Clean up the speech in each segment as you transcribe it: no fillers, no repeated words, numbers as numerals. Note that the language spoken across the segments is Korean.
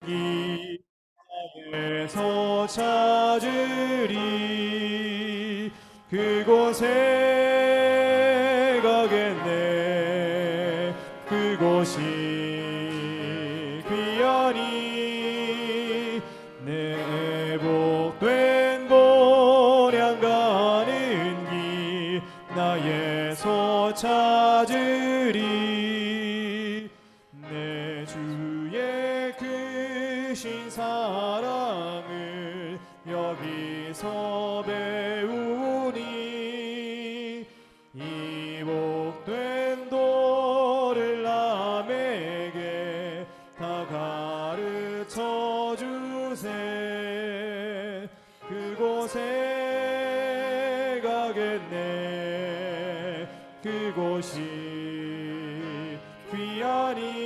이 땅에서 찾으리. 그곳에 가겠네. 그곳이 귀하니 내 복된 본향 가는 길 나에서 찾으리. 내 주의 크신 사랑을 여기서 배우니 이 복된 도를 남에게 다 가르쳐 주세. 그곳에 가겠네. 그곳이 귀하니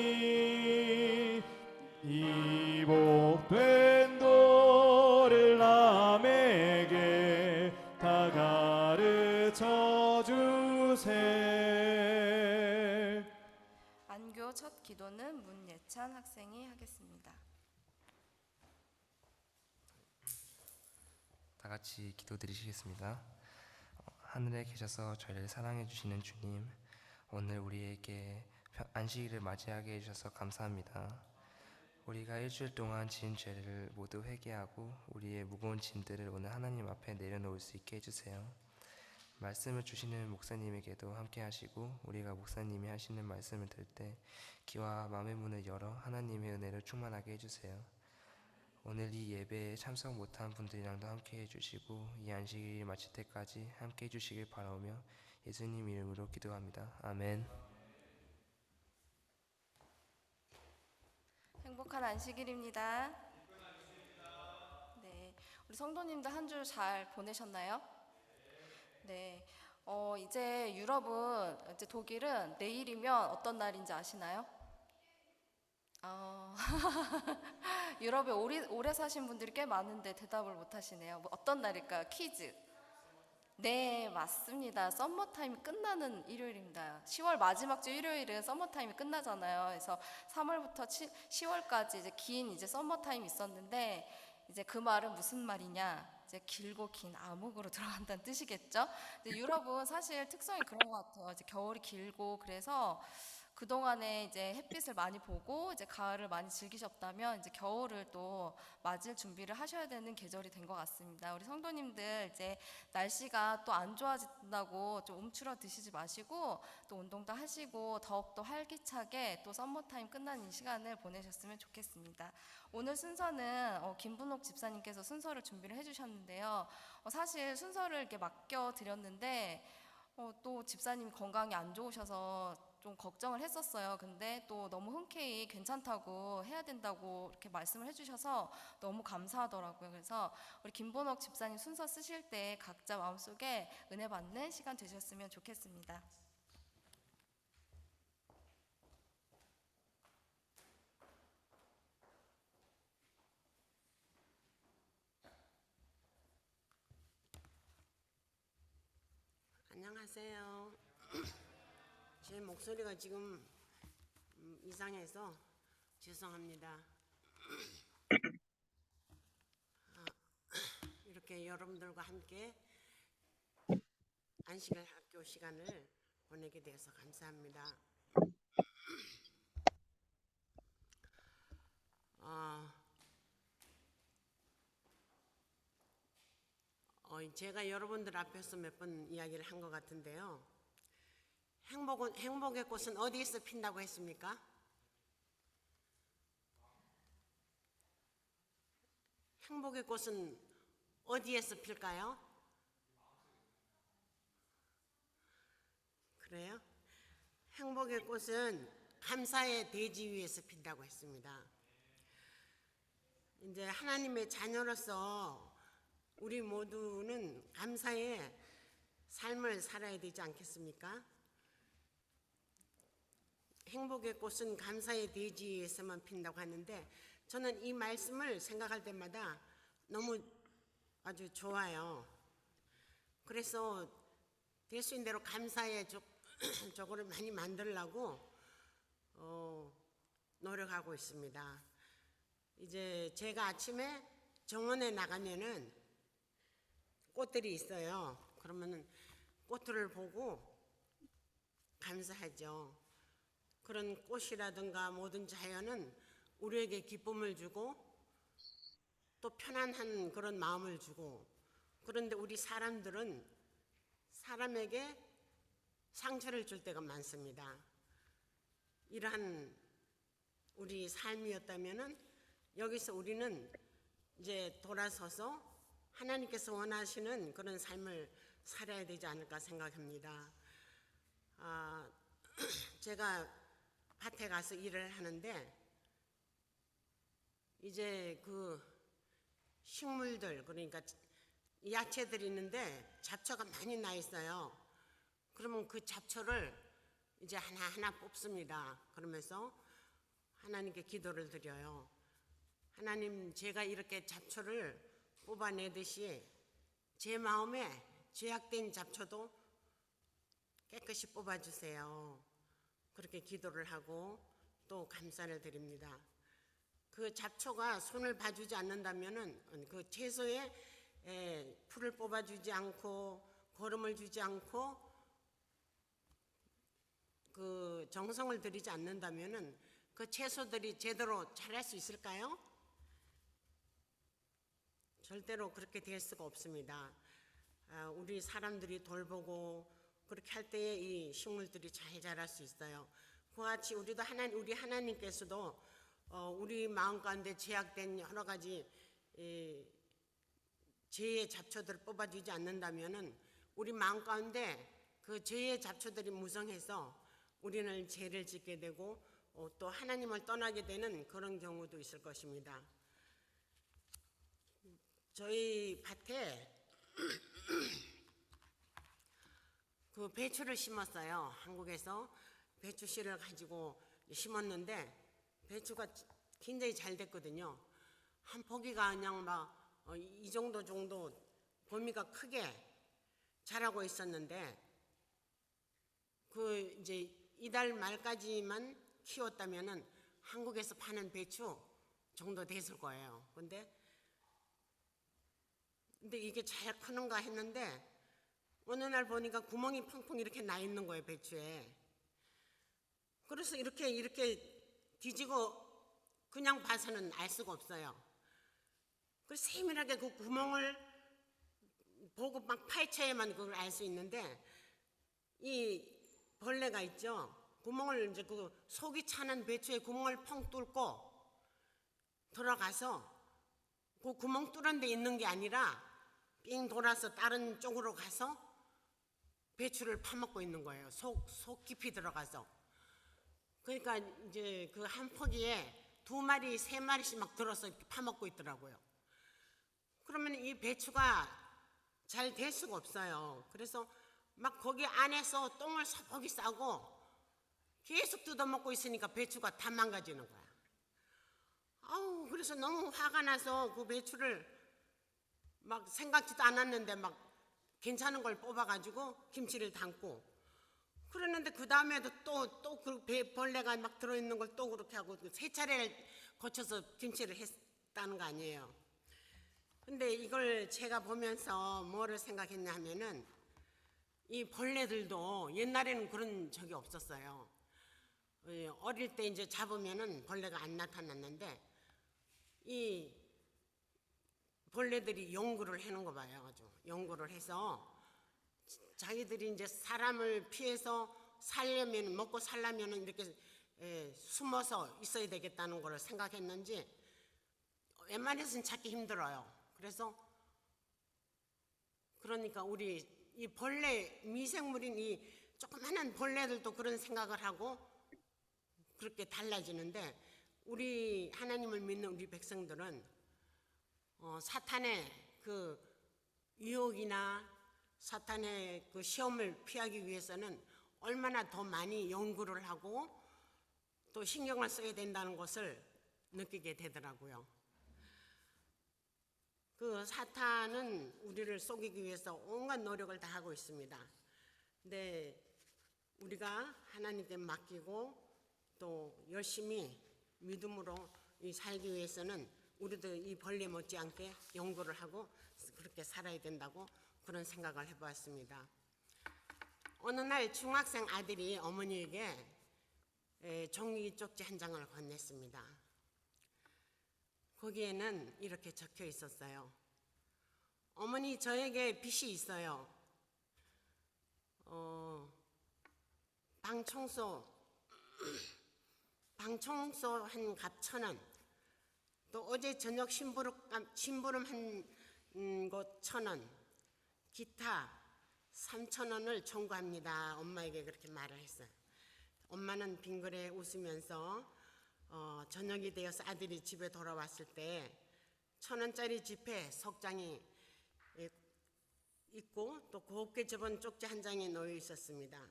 이 복된 도를 남에게 다 가르쳐 주세. 안교 첫 기도는 문예찬 학생이 하겠습니다. 다 같이 기도드리시겠습니다. 하늘에 계셔서 저희를 사랑해 주시는 주님, 오늘 우리에게 안식일을 맞이하게 해주셔서 감사합니다. 우리가 일주일 동안 지은 죄를 모두 회개하고 우리의 무거운 짐들을 오늘 하나님 앞에 내려놓을 수 있게 해주세요. 말씀을 주시는 목사님에게도 함께 하시고 우리가 목사님이 하시는 말씀을 들을 때 귀와 마음의 문을 열어 하나님의 은혜를 충만하게 해주세요. 오늘 이 예배에 참석 못한 분들이랑도 함께 해주시고 이 안식일이 마칠 때까지 함께 해주시길 바라오며 예수님 이름으로 기도합니다. 아멘. 행복한 안식일입니다. 네, 우리 성도님들 한 주 잘 보내셨나요? 네, 이제 유럽은, 이제 독일은 내일이면 어떤 날인지 아시나요? 유럽에 오래 사신 분들이 꽤 많은데 대답을 못 하시네요. 뭐 어떤 날일까요? 퀴즈. 네, 맞습니다. 썸머타임이 끝나는 일요일입니다. 10월 마지막 주 일요일은 썸머타임이 끝나잖아요. 그래서 3월부터 10월까지 이제 긴 이제 썸머타임이 있었는데 이제 그 말은 무슨 말이냐? 이제 길고 긴 암흑으로 들어간다는 뜻이겠죠? 이제 유럽은 사실 특성이 그런 것 같아요. 이제 겨울이 길고 그래서 그동안에 이제 햇빛을 많이 보고 이제 가을을 많이 즐기셨다면 이제 겨울을 또 맞을 준비를 하셔야 되는 계절이 된 것 같습니다. 우리 성도님들 이제 날씨가 또 안 좋아진다고 좀 움츠러드시지 마시고 또 운동도 하시고 더욱더 활기차게 또 썸머타임 끝난 이 시간을 보내셨으면 좋겠습니다. 오늘 순서는 김분옥 집사님께서 순서를 준비를 해주셨는데요. 사실 순서를 이렇게 맡겨드렸는데 또 집사님 건강이 안 좋으셔서 좀 걱정을 했었어요. 근데 또 너무 흔쾌히 괜찮다고 해야 된다고 이렇게 말씀을 해주셔서 너무 감사하더라고요. 그래서 우리 김본옥 집사님 순서 쓰실 때 각자 마음속에 은혜 받는 시간 되셨으면 좋겠습니다. 안녕하세요. 제 목소리가 지금 이상해서 죄송합니다. 이렇게 여러분들과 함께 안식일 학교 시간을 보내게 되어서 감사합니다. 제가 여러분들 앞에서 몇 번 이야기를 한 것 같은데요. 행복의 꽃은 어디에서 핀다고 했습니까? 행복의 꽃은 어디에서 필까요? 그래요? 행복의 꽃은 감사의 대지 위에서 핀다고 했습니다. 이제 하나님의 자녀로서 우리 모두는 감사의 삶을 살아야 되지 않겠습니까? 행복의 꽃은 감사의 대지에서만 핀다고 하는데 저는 이 말씀을 생각할 때마다 너무 아주 좋아요. 그래서 될 수 있는 대로 감사의 저거를 많이 만들려고 노력하고 있습니다. 이제 제가 아침에 정원에 나가면은 꽃들이 있어요. 그러면은 꽃들을 보고 감사하죠. 그런 꽃이라든가 모든 자연은 우리에게 기쁨을 주고 또 편안한 그런 마음을 주고, 그런데 우리 사람들은 사람에게 상처를 줄 때가 많습니다. 이러한 우리 삶이었다면은 여기서 우리는 이제 돌아서서 하나님께서 원하시는 그런 삶을 살아야 되지 않을까 생각합니다. 제가 밭에 가서 일을 하는데 이제 그 식물들, 그러니까 야채들이 있는데 잡초가 많이 나 있어요. 그러면 그 잡초를 이제 하나하나 뽑습니다. 그러면서 하나님께 기도를 드려요. 하나님, 제가 이렇게 잡초를 뽑아내듯이 제 마음에 죄악된 잡초도 깨끗이 뽑아주세요. 그렇게 기도를 하고 또 감사를 드립니다. 그 잡초가 손을 봐주지 않는다면은 그 채소에 풀을 뽑아주지 않고 거름을 주지 않고 그 정성을 들이지 않는다면은 그 채소들이 제대로 자랄 수 있을까요? 절대로 그렇게 될 수가 없습니다. 우리 사람들이 돌보고 그렇게 할 때에 이 식물들이 잘 자랄 수 있어요. 그와 같이 우리도 우리 하나님께서도 우리 마음 가운데 죄악된 여러 가지 죄의 잡초들을 뽑아주지 않는다면은 우리 마음 가운데 그 죄의 잡초들이 무성해서 우리는 죄를 짓게 되고 또 하나님을 떠나게 되는 그런 경우도 있을 것입니다. 저희 밭에 그 배추를 심었어요. 한국에서 배추 씨를 가지고 심었는데 배추가 굉장히 잘 됐거든요. 한 포기가 그냥 막 이 정도 범위가 크게 자라고 있었는데 그 이제 이달 말까지만 키웠다면은 한국에서 파는 배추 정도 됐을 거예요. 근데 이게 잘 크는가 했는데 어느 날 보니까 구멍이 펑펑 이렇게 나 있는 거예요, 배추에. 그래서 이렇게 뒤지고 그냥 봐서는 알 수가 없어요. 그래서 세밀하게 그 구멍을 보고 막 파헤쳐야만 그걸 알 수 있는데 이 벌레가 있죠. 구멍을 이제 그 속이 차는 배추에 구멍을 펑 뚫고 들어가서 그 구멍 뚫은 데 있는 게 아니라 삥 돌아서 다른 쪽으로 가서 배추를 파먹고 있는 거예요. 속 깊이 들어가서. 그러니까 이제 그 한 포기에 2마리, 3마리씩 막 들어서 이렇게 파먹고 있더라고요. 그러면 이 배추가 잘 될 수가 없어요. 그래서 막 거기 안에서 똥을 서먹이 싸고 계속 뜯어먹고 있으니까 배추가 다 망가지는 거야. 그래서 너무 화가 나서 그 배추를 막 생각지도 않았는데 막 괜찮은 걸 뽑아가지고 김치를 담고 그랬는데 그 다음에도 또 그 벌레가 막 들어있는 걸 또 그렇게 하고 3차례를 거쳐서 김치를 했다는 거 아니에요. 근데 이걸 제가 보면서 뭐를 생각했냐 하면은 이 벌레들도 옛날에는 그런 적이 없었어요. 어릴 때 이제 잡으면은 벌레가 안 나타났는데 이 벌레들이 연구를 해놓은 거 봐요. 아주 연구를 해서 자기들이 이제 사람을 피해서 살려면 먹고 살려면은 이렇게 숨어서 있어야 되겠다는 걸 생각했는지 웬만해서는 찾기 힘들어요. 그러니까 우리 이 벌레 미생물인 이 조그마한 벌레들도 그런 생각을 하고 그렇게 달라지는데 우리 하나님을 믿는 우리 백성들은 사탄의 그 유혹이나 사탄의 그 시험을 피하기 위해서는 얼마나 더 많이 연구를 하고 또 신경을 써야 된다는 것을 느끼게 되더라고요. 그 사탄은 우리를 속이기 위해서 온갖 노력을 다 하고 있습니다. 근데 우리가 하나님께 맡기고 또 열심히 믿음으로 이 살기 위해서는 우리도 이 벌레 못지않게 연구를 하고 그렇게 살아야 된다고 그런 생각을 해보았습니다. 어느 날 중학생 아들이 어머니에게 종이 쪽지 한 장을 건넸습니다. 거기에는 이렇게 적혀 있었어요. 어머니, 저에게 빚이 있어요. 방청소 한 값 1,000원, 또 어제 저녁 심부름 한 곳 1,000원, 기타 3,000원을 청구합니다. 엄마에게 그렇게 말을 했어요. 엄마는 빙그레 웃으면서 저녁이 되어서 아들이 집에 돌아왔을 때 1,000원짜리 지폐 석 장이 있고 또 곱게 접은 쪽지 한 장이 놓여 있었습니다.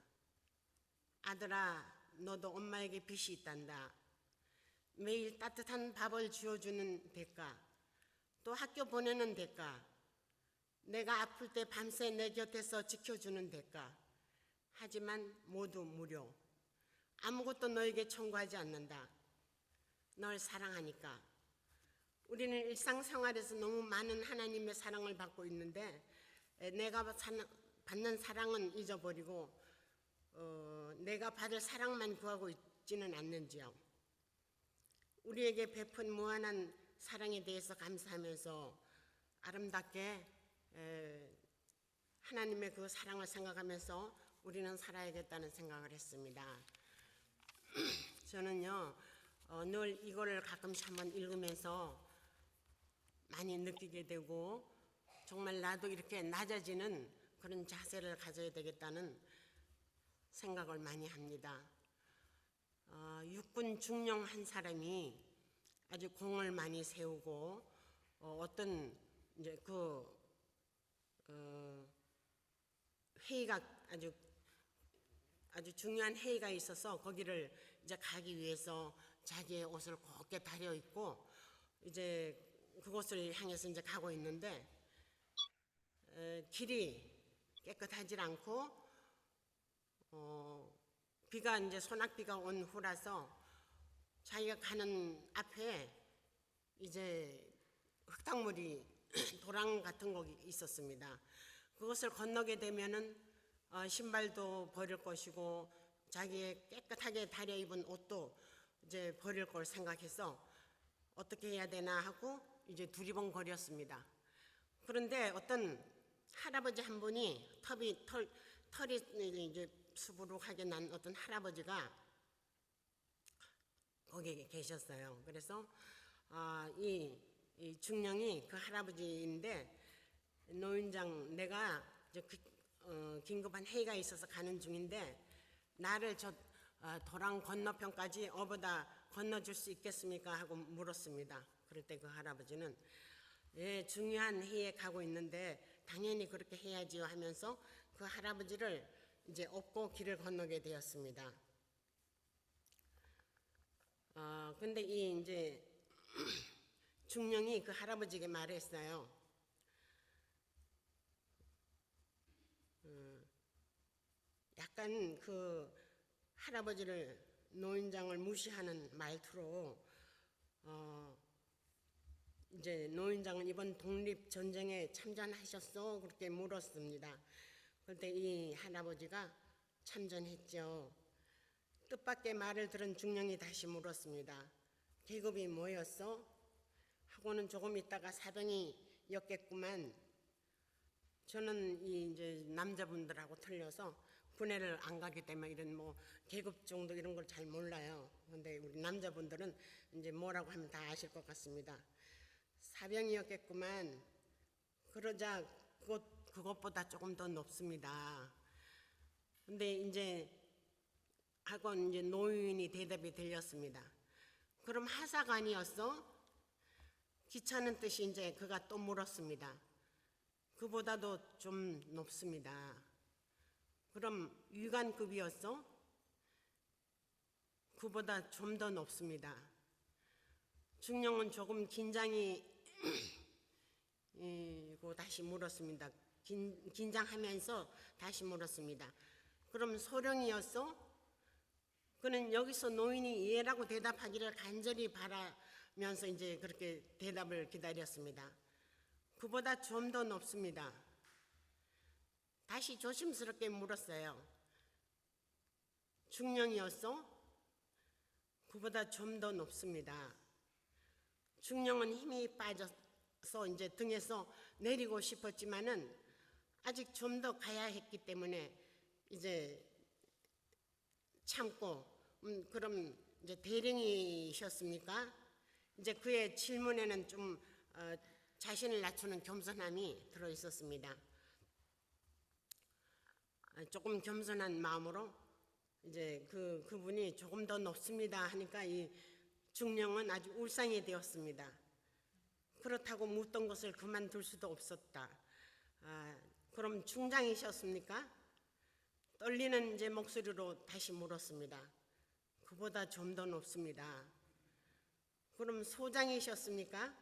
아들아, 너도 엄마에게 빚이 있단다. 매일 따뜻한 밥을 지어주는 대가, 또 학교 보내는 대가, 내가 아플 때 밤새 내 곁에서 지켜주는 대가. 하지만 모두 무료. 아무것도 너에게 청구하지 않는다. 널 사랑하니까. 우리는 일상생활에서 너무 많은 하나님의 사랑을 받고 있는데 내가 받는 사랑은 잊어버리고 내가 받을 사랑만 구하고 있지는 않는지요. 우리에게 베푼 무한한 사랑에 대해서 감사하면서 아름답게 하나님의 그 사랑을 생각하면서 우리는 살아야겠다는 생각을 했습니다. 저는요 늘 이거를 가끔씩 한번 읽으면서 많이 느끼게 되고 정말 나도 이렇게 낮아지는 그런 자세를 가져야 되겠다는 생각을 많이 합니다. 육군 중령 한 사람이 아주 공을 많이 세우고 어떤 이제 회의가 아주 중요한 회의가 있어서 거기를 이제 가기 위해서 자기의 옷을 곱게 다려 입고 이제 그곳을 향해서 이제 가고 있는데 길이 깨끗하지 않고 비가 이제 소낙비가 온 후라서 자기가 가는 앞에 이제 흙탕물이 도랑 같은 거 있었습니다. 그것을 건너게 되면은 신발도 버릴 것이고 자기의 깨끗하게 다려 입은 옷도 이제 버릴 걸 생각해서 어떻게 해야 되나 하고 이제 두리번거렸습니다. 그런데 어떤 할아버지 한 분이 털이 이제 수부룩하게 난 어떤 할아버지가 거기에 계셨어요. 그래서 이 중령이 그 할아버지인데 노인장, 내가 이제 긴급한 회의가 있어서 가는 중인데 나를 저 도랑 건너편까지 어보다 건너줄 수 있겠습니까? 하고 물었습니다. 그럴 때 그 할아버지는 예, 중요한 회의에 가고 있는데 당연히 그렇게 해야지요 하면서 그 할아버지를 이제 업고 길을 건너게 되었습니다. 근데 이 이제 중령이 그 할아버지에게 말했어요. 약간 그 할아버지를 노인장을 무시하는 말투로 이제 노인장은 이번 독립전쟁에 참전하셨어? 그렇게 물었습니다. 그런데 이 할아버지가 참전했죠. 뜻밖의 말을 들은 중령이 다시 물었습니다. 계급이 뭐였어? 하고는 조금 있다가 사병이었겠구만. 저는 이 이제 남자분들하고 틀려서 군에를 안 가기 때문에 이런 뭐 계급 정도 이런 걸 잘 몰라요. 근데 우리 남자분들은 이제 뭐라고 하면 다 아실 것 같습니다. 사병이었겠구만. 그러자 그것보다 조금 더 높습니다. 근데 이제 하고 이제 노인이 대답이 들렸습니다. 그럼 하사관이었어? 귀찮은 뜻이 이제 그가 또 물었습니다. 그보다도 좀 높습니다. 그럼 위관급이었어? 그보다 좀 더 높습니다. 중령은 조금 긴장이 고 다시 물었습니다. 긴장하면서 다시 물었습니다. 그럼 소령이었어? 그는 여기서 노인이 예라고 대답하기를 간절히 면서 이제 그렇게 대답을 기다렸습니다. 그보다 좀 더 높습니다. 다시 조심스럽게 물었어요. 중령이었어? 그보다 좀 더 높습니다. 중령은 힘이 빠져서 이제 등에서 내리고 싶었지만은 아직 좀 더 가야 했기 때문에 이제 참고 그럼 이제 대령이셨습니까? 이제 그의 질문에는 좀 자신을 낮추는 겸손함이 들어 있었습니다. 조금 겸손한 마음으로 이제 그분이 조금 더 높습니다 하니까 이 중령은 아주 울상이 되었습니다. 그렇다고 묻던 것을 그만둘 수도 없었다. 그럼 중장이셨습니까? 떨리는 이제 목소리로 다시 물었습니다. 그보다 좀 더 높습니다. 그럼 소장이셨습니까?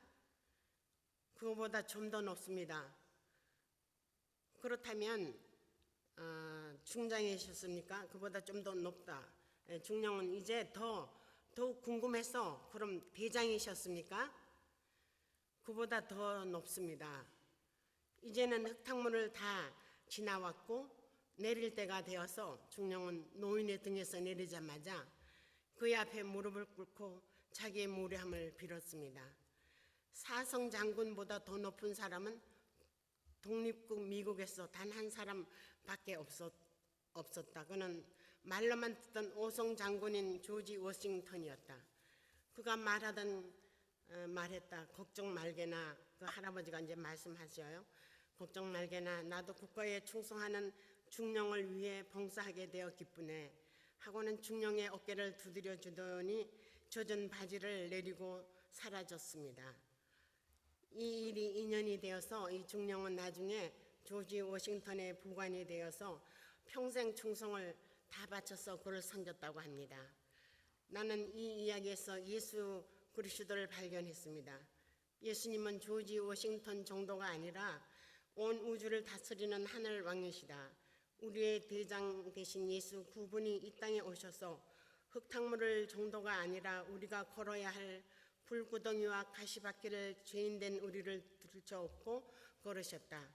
그거보다 좀 더 높습니다. 그렇다면 중장이셨습니까? 그보다 좀 더 높다. 중령은 이제 더욱 궁금해서 그럼 대장이셨습니까? 그보다 더 높습니다. 이제는 흙탕물을 다 지나왔고 내릴 때가 되어서 중령은 노인의 등에서 내리자마자 그의 앞에 무릎을 꿇고 자기의 무례함을 빌었습니다. 사성 장군보다 더 높은 사람은 독립국 미국에서 단 한 사람밖에 없었다. 그는 말로만 듣던 오성 장군인 조지 워싱턴이었다. 그가 말했다. 걱정 말게나. 그 할아버지가 이제 말씀하셔요. 걱정 말게나. 나도 국가에 충성하는 중령을 위해 봉사하게 되어 기쁘네. 하고는 중령의 어깨를 두드려 주더니 젖은 바지를 내리고 사라졌습니다. 이 일이 인연이 되어서 이 중령은 나중에 조지 워싱턴의 부관이 되어서 평생 충성을 다 바쳐서 그를 섬겼다고 합니다. 나는 이 이야기에서 예수 그리스도를 발견했습니다. 예수님은 조지 워싱턴 정도가 아니라 온 우주를 다스리는 하늘 왕이시다. 우리의 대장 되신 예수 그분이 이 땅에 오셔서 흙탕물을 정도가 아니라 우리가 걸어야 할 불구덩이와 가시밭길을 죄인된 우리를 들쳐업고 걸으셨다.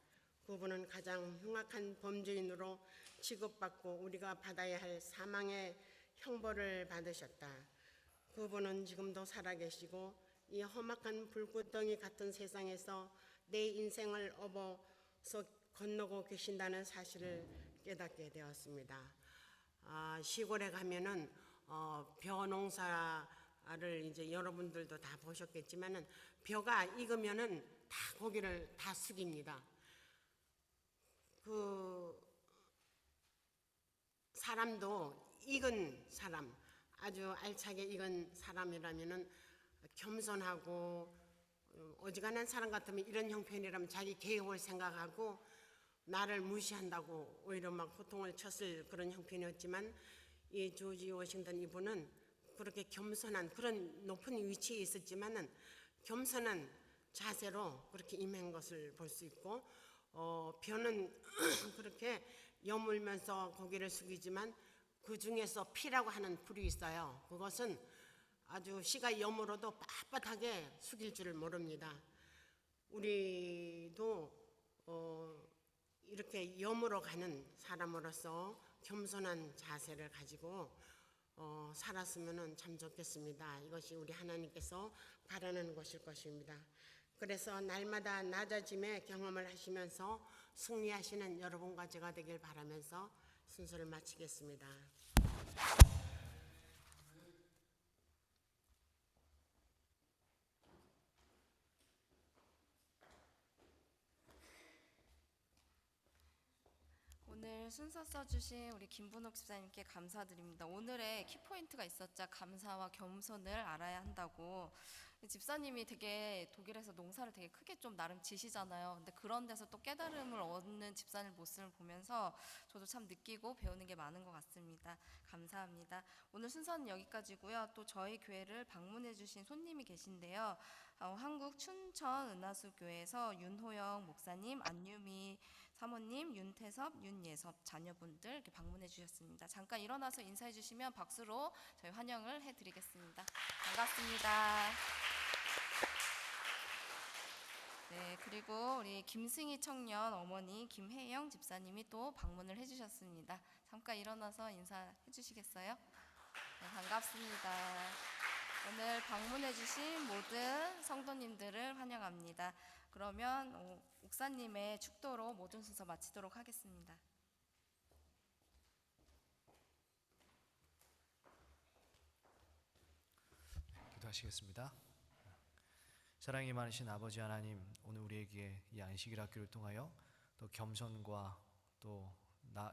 그분은 가장 흉악한 범죄인으로 취급받고 우리가 받아야 할 사망의 형벌을 받으셨다. 그분은 지금도 살아계시고 이 험악한 불구덩이 같은 세상에서 내 인생을 업어서 건너고 계신다는 사실을 깨닫게 되었습니다. 시골에 가면은 벼 농사를 이제 여러분들도 다 보셨겠지만은 벼가 익으면은 다 고기를 다 숙입니다. 그 사람도 익은 사람, 아주 알차게 익은 사람이라면은 겸손하고 어지간한 사람 같으면 이런 형편이라면 자기 계획을 생각하고 나를 무시한다고 오히려 막 호통을 쳤을 그런 형편이었지만 이 조지 워싱턴 이분은 그렇게 겸손한 그런 높은 위치에 있었지만은 겸손한 자세로 그렇게 임한 것을 볼 수 있고 벼는 그렇게 여물면서 고개를 숙이지만 그 중에서 피라고 하는 풀이 있어요. 그것은 아주 씨가 여물어도 빳빳하게 숙일 줄을 모릅니다. 우리도 이렇게 여물어 가는 사람으로서 겸손한 자세를 가지고 살았으면 참 좋겠습니다. 이것이 우리 하나님께서 바라는 것일 것입니다. 그래서 날마다 낮아짐의 경험을 하시면서 승리하시는 여러분과 제가 되길 바라면서 순서를 마치겠습니다. 오늘 순서 써주신 우리 김분옥 집사님께 감사드립니다. 오늘의 키포인트가 있었죠. 감사와 겸손을 알아야 한다고. 집사님이 되게 독일에서 농사를 되게 크게 좀 나름 지시잖아요. 근데 그런 데서 또 깨달음을 얻는 집사님 모습을 보면서 저도 참 느끼고 배우는 게 많은 것 같습니다. 감사합니다. 오늘 순서는 여기까지고요. 또 저희 교회를 방문해 주신 손님이 계신데요. 한국 춘천 은하수교회에서 윤호영 목사님, 안유미 사모님, 윤태섭, 윤예섭 자녀분들 이렇게 방문해 주셨습니다. 잠깐 일어나서 인사해 주시면 박수로 저희 환영을 해드리겠습니다. 반갑습니다. 그리고 우리 김승희 청년 어머니 김혜영 집사님이 또 방문을 해주셨습니다. 잠깐 일어나서 인사해 주시겠어요? 네, 반갑습니다. 오늘 방문해주신 모든 성도님들을 환영합니다. 그러면 옥사님의 축도로 모든 순서 마치도록 하겠습니다. 기도하시겠습니다. 사랑이 많으신 아버지 하나님, 오늘 우리에게 이 안식일 학교를 통하여 또 겸손과 또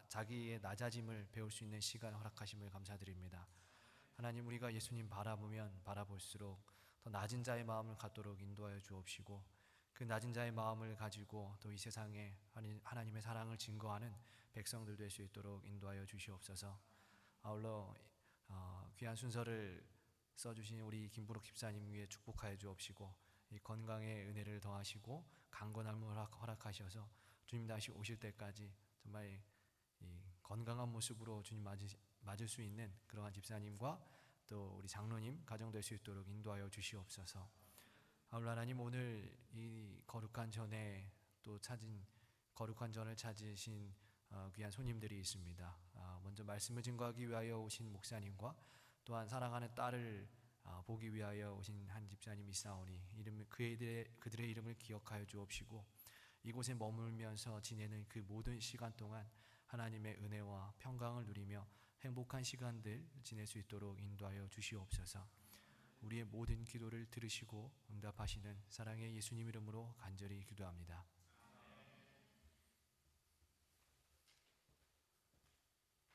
자기의 낮아짐을 배울 수 있는 시간 허락하심을 감사드립니다. 하나님, 우리가 예수님 바라보면 바라볼수록 더 낮은 자의 마음을 갖도록 인도하여 주옵시고, 그 낮은 자의 마음을 가지고 또 이 세상에 하나님의 사랑을 증거하는 백성들 될 수 있도록 인도하여 주시옵소서. 아울러 귀한 순서를 써주신 우리 김부록 집사님 위에 축복하여 주옵시고, 이 건강의 은혜를 더하시고 강건함을 허락하셔서 주님 다시 오실 때까지 정말 이 건강한 모습으로 주님 맞을 수 있는 그러한 집사님과 또 우리 장로님 가정 될 수 있도록 인도하여 주시옵소서. 아울러 하나님, 오늘 이 거룩한 전에 또 찾은 거룩한 전을 찾으신 귀한 손님들이 있습니다. 먼저 말씀을 증거하기 위하여 오신 목사님과 또한 사랑하는 딸을 보기 위하여 오신 한 집사님이 있사오니 그들의 이름을 기억하여 주옵시고, 이곳에 머물면서 지내는 그 모든 시간 동안 하나님의 은혜와 평강을 누리며 행복한 시간들 지낼 수 있도록 인도하여 주시옵소서. 우리의 모든 기도를 들으시고 응답하시는 사랑의 예수님 이름으로 간절히 기도합니다.